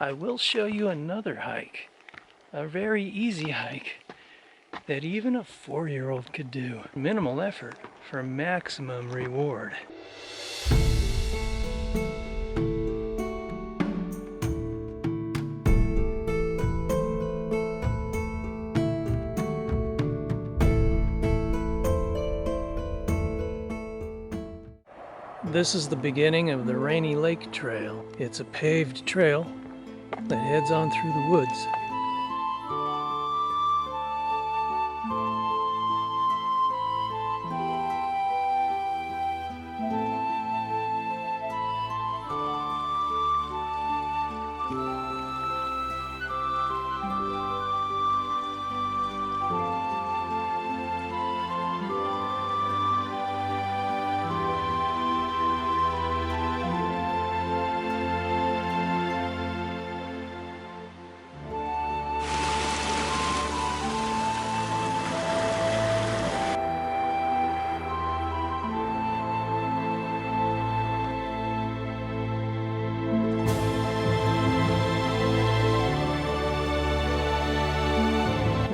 I will show you another hike, a very easy hike that even a 4-year-old could do. Minimal effort for maximum reward. This is the beginning of the Rainy Lake Trail. It's a paved trail that heads on through the woods.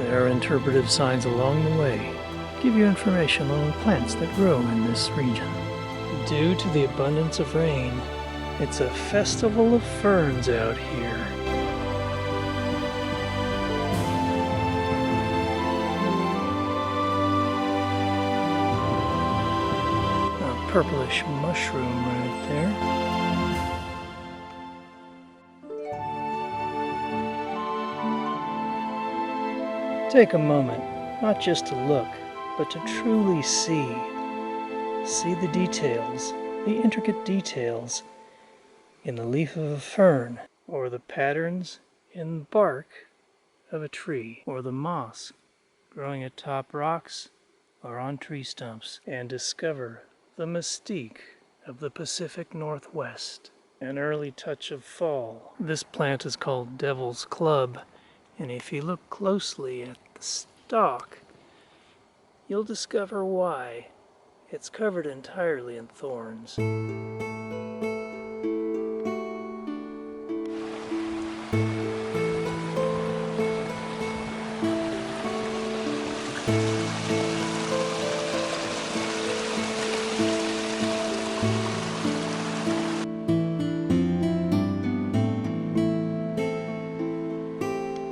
There are interpretive signs along the way to give you information on the plants that grow in this region. Due to the abundance of rain, it's a festival of ferns out here. A purplish mushroom right there. Take a moment, not just to look, but to truly see. See the details, the intricate details in the leaf of a fern, or the patterns in the bark of a tree, or the moss growing atop rocks or on tree stumps, and discover the mystique of the Pacific Northwest. An early touch of fall. This plant is called Devil's Club. And if you look closely at the stalk, you'll discover why. It's covered entirely in thorns.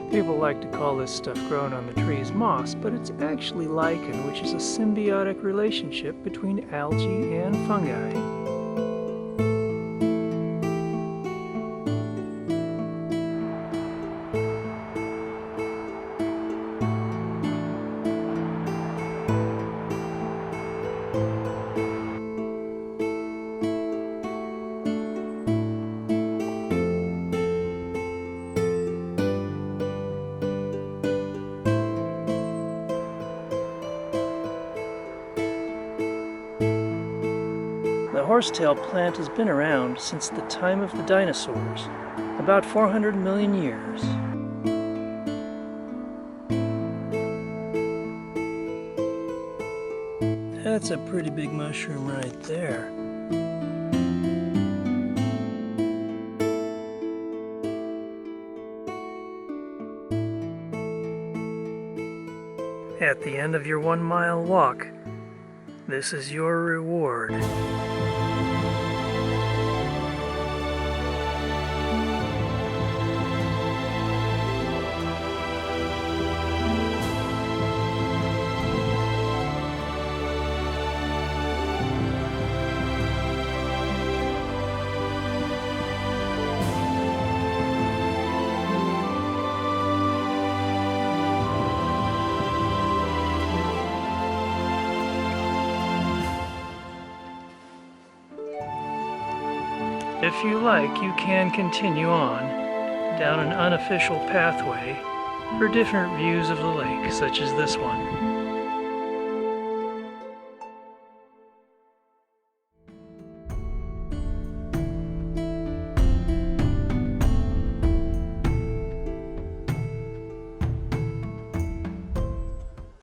People like to call this stuff grown on the trees moss, but it's actually lichen, which is a symbiotic relationship between algae and fungi. The horsetail plant has been around since the time of the dinosaurs, about 400 million years. That's a pretty big mushroom right there. At the end of your 1-mile walk, this is your reward. If you like, you can continue on down an unofficial pathway for different views of the lake, such as this one.